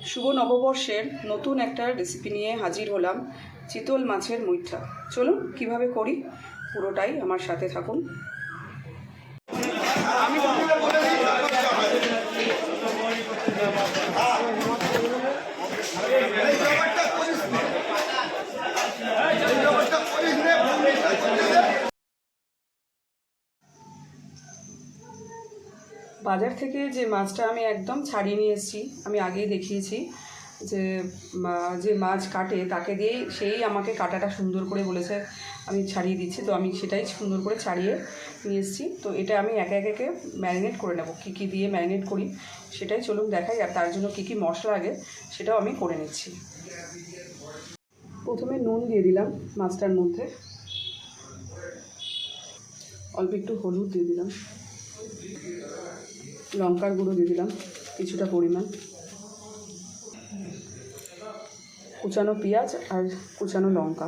শুভ নববর্ষের নতুন একটা রেসিপি নিয়ে হাজির হলাম, চিতল মাছের মুইঠা। চলুন কিভাবে করি পুরোটাই আমার সাথে থাকুন। বাজার থেকে যে মাছটা আমি একদম ছাড়িয়ে নিয়ে এসেছি, আমি আগেই দেখিয়েছি যে মাছ কাটে তাকে দিয়েই সেই আমাকে কাটাটা সুন্দর করে বলেছে আমি ছাড়িয়ে দিচ্ছি, তো আমি সেটাই সুন্দর করে ছাড়িয়ে নিয়ে এসেছি। তো এটা আমি একে একে ম্যারিনেট করে নেব, কী দিয়ে ম্যারিনেট করি সেটাই চলুন দেখাই, আর তার জন্য কী মশলা লাগে সেটাও আমি করে নিচ্ছি। প্রথমে নুন দিয়ে দিলাম মাছটার মধ্যে, অল্প একটু হলুদ দিয়ে দিলাম, লঙ্কার গুঁড়ো দিয়ে দিলাম কিছুটা পরিমাণ, কুচানো পেঁয়াজ আর কুচানো লঙ্কা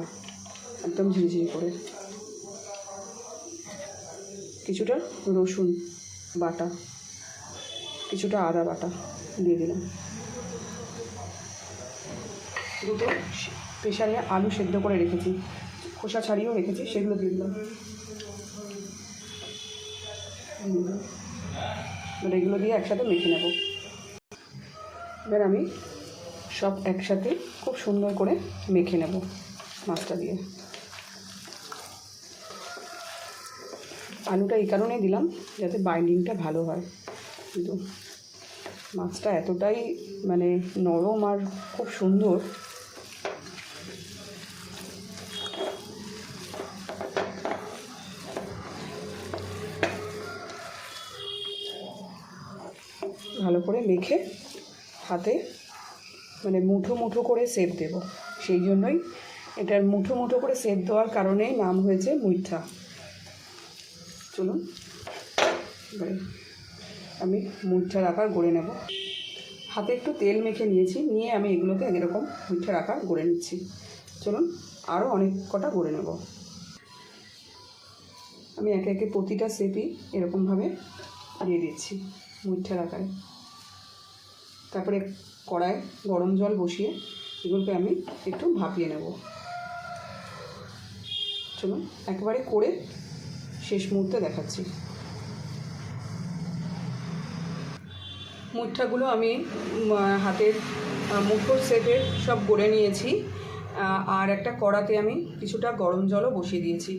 একদম ঝিরিঝিরি করে, কিছুটা রসুন বাটা, কিছুটা আদা বাটা দিয়ে দিলাম, দুটো প্রেশারে আলু সেদ্ধ করে রেখেছি, খোসা ছাড়িয়েও রেখেছি, সেগুলো দিয়ে দিলাম। এবার এগুলো দিয়ে একসাথে মেখে নেব। এবার আমি সব একসাথে খুব সুন্দর করে মেখে নেব মাছটা দিয়ে। আলুটা এই কারণেই দিলাম যাতে বাইন্ডিংটা ভালো হয়, কিন্তু মাছটা এতটাই মানে নরম আর খুব সুন্দর, ভালো করে মেখে হাতে মানে মুঠো মুঠো করে সেপ দেব, সেই জন্যই এটার মুঠো মুঠো করে সেপ দেওয়ার কারণেই নাম হয়েছে মুইঠা। চলুন এবারে আমি মুইঠার আকার গড়ে নেব। হাতে একটু তেল মেখে নিয়েছি, নিয়ে আমি এগুলোকে এরকম মুইঠার আকার গড়ে নিচ্ছি। চলুন আরও অনেক কটা গড়ে নেব। আমি একে একে প্রতিটা সেপই এরকমভাবে দিয়ে দিচ্ছি মুইঠার আকারে। তারপরে কড়ায় গরম জল বসিয়ে এগুলোকে আমি একটু ভাপিয়ে নেব। চলুন একবারে করে শেষ মুহূর্তে দেখাচ্ছি। মুইঠাগুলো আমি হাতের মুঠোর সেপে সব গড়ে নিয়েছি, আর একটা কড়াতে আমি কিছুটা গরম জলও বসিয়ে দিয়েছি।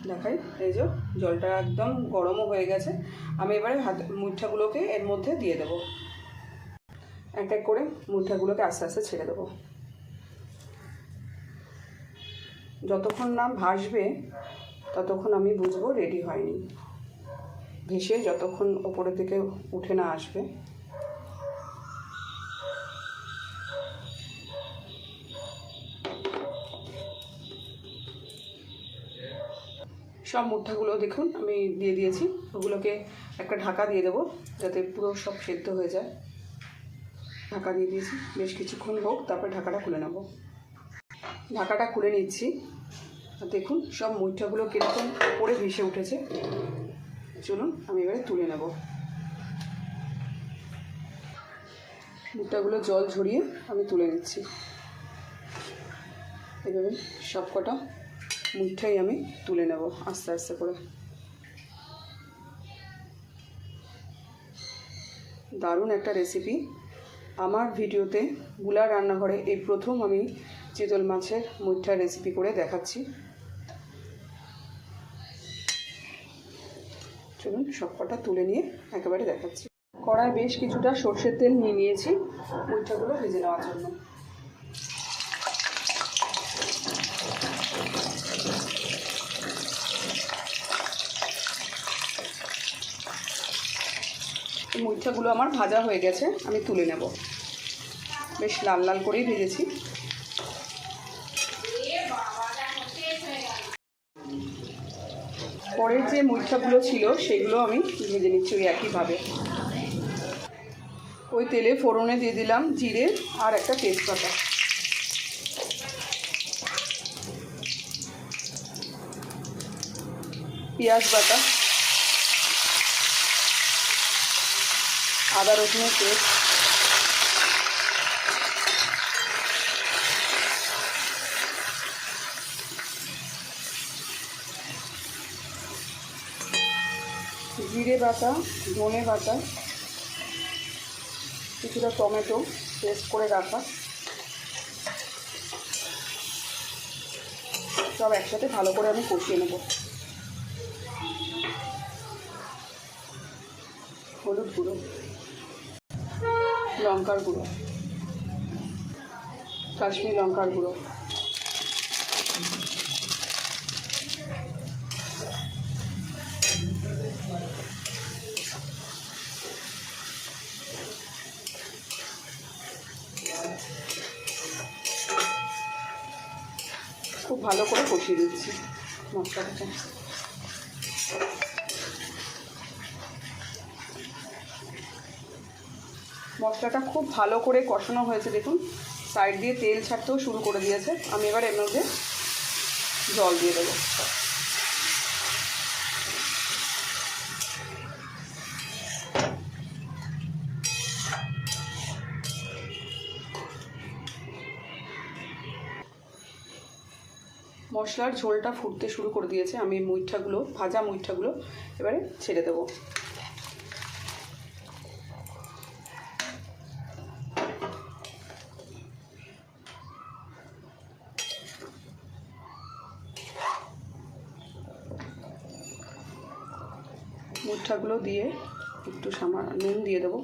দেখাই, এই যে জলটা একদম গরমও হয়ে গেছে। আমি এবারে মুইঠাগুলোকে এর মধ্যে দিয়ে দেবো, এক এক করে মুইঠাগুলোকে আস্তে আস্তে ছেড়ে দেবো। যতক্ষণ না ভাসবে ততক্ষণ আমি বুঝবো রেডি হয়নি, ভেসে যতক্ষণ ওপরে থেকে উঠে না আসবে। সব মুঠাগুলো দেখুন আমি দিয়ে দিয়েছি, ওগুলোকে একটা ঢাকা দিয়ে দেবো যাতে পুরো সব সেদ্ধ হয়ে যায়। ঢাকা দিয়ে দিয়েছি, বেশ কিছুক্ষণ হোক, তারপরে ঢাকাটা খুলে নেব। ঢাকাটা খুলে নিচ্ছি, দেখুন সব মুইঠাগুলো কীরকম উপরে ভেসে উঠেছে। চলুন আমি এবারে তুলে নেব। মুইঠাগুলো জল ঝরিয়ে আমি তুলে নিচ্ছি। এভাবে সব কটা মুইঠাই আমি তুলে নেব আস্তে আস্তে করে। দারুণ একটা রেসিপি। আমার ভিডিওতে বুলার রান্নাঘরে এই প্রথম আমি চিতল মাছের মুইঠা রেসিপি করে দেখাচ্ছি। চলুন সব কটা তুলে নিয়ে একেবারে দেখাচ্ছি। কড়ায় বেশ কিছুটা সর্ষের তেল নিয়ে নিয়েছি মুইঠাগুলো ভেজে নেওয়ার জন্য। মুইঠাগুলো আমার ভাজা হয়ে গেছে, আমি তুলে নেব। বেশ লাল লাল করেই ভেজেছি। পরের যে মুইঠাগুলো ছিল সেগুলো আমি ভেজে নিচ্ছি ওই একইভাবে। ওই তেলে ফোড়নে দিয়ে দিলাম জিরে আর একটা তেজপাতা, পেঁয়াজ বাটা, আদা রসুনের পেস্ট, জিরে বাটা, ধনে বাটা, কিছুটা টমেটো পেস্ট করে রাখা, সব একসাথে ভালো করে আমি কষিয়ে নেব। হলুদ গুঁড়ো, লঙ্কার গুঁড়ো, কাশ্মীরি লঙ্কার গুঁড়ো, খুব ভালো করে কষিয়ে দিচ্ছি মশলাটা। মশলাটা খুব ভালো করে কষানো হয়েছে, দেখুন সাইড দিয়ে তেল ছাড়তেও শুরু করে দিয়েছে। আমি এবার এর মধ্যে জল দিয়ে দেবো। মশলার ঝোলটা ফুটতে শুরু করে দিয়েছে। আমি মুইঠাগুলো, ভাজা মুইঠাগুলো এবারে ছেড়ে দেবো। মুইঠাগুলো দিয়ে একটু নুন দিয়ে দেবো।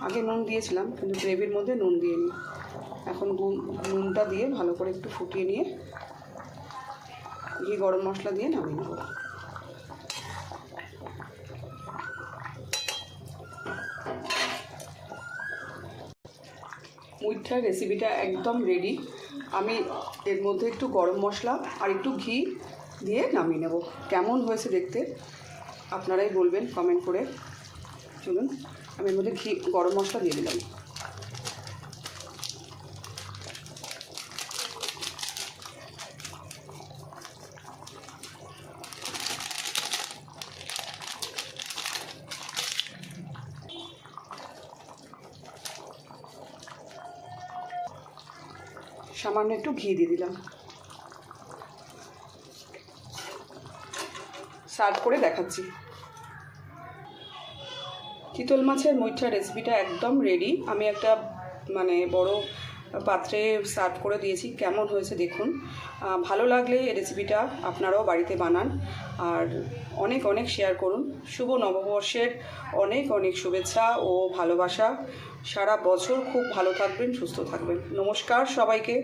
আগে নুন দিয়েছিলাম কিন্তু গ্রেভির মধ্যে নুন দিয়ে নিই। এখন নুনটা দিয়ে ভালো করে একটু ফুটিয়ে নিয়ে ঘি গরম মশলা দিয়ে নামিয়ে নেব। মুইঠার রেসিপিটা একদম রেডি। আমি এর মধ্যে একটু গরম মশলা আর একটু ঘি দিয়ে নামিয়ে নেব। কেমন হয়েছে দেখতে আপনারাই বলবেন কমেন্ট করে। চলুন, আমি এর মধ্যে গরম মশলা দিয়ে দিলাম। সামান্য একটু ঘি দিয়ে দিলাম। সার্ভ করে দেখাচ্ছি। চিতল মাছের মুইঠা রেসিপিটা একদম রেডি। আমি একটা বড় পাত্রে সার্ভ করে দিয়েছি। কেমন হয়েছে দেখুন। ভালো লাগলে এই রেসিপিটা আপনারাও বাড়িতে বানান আর অনেক অনেক শেয়ার করুন। শুভ নববর্ষের অনেক অনেক শুভেচ্ছা ও ভালোবাসা। সারা বছর খুব ভালো থাকবেন, সুস্থ থাকবেন। নমস্কার সবাইকে।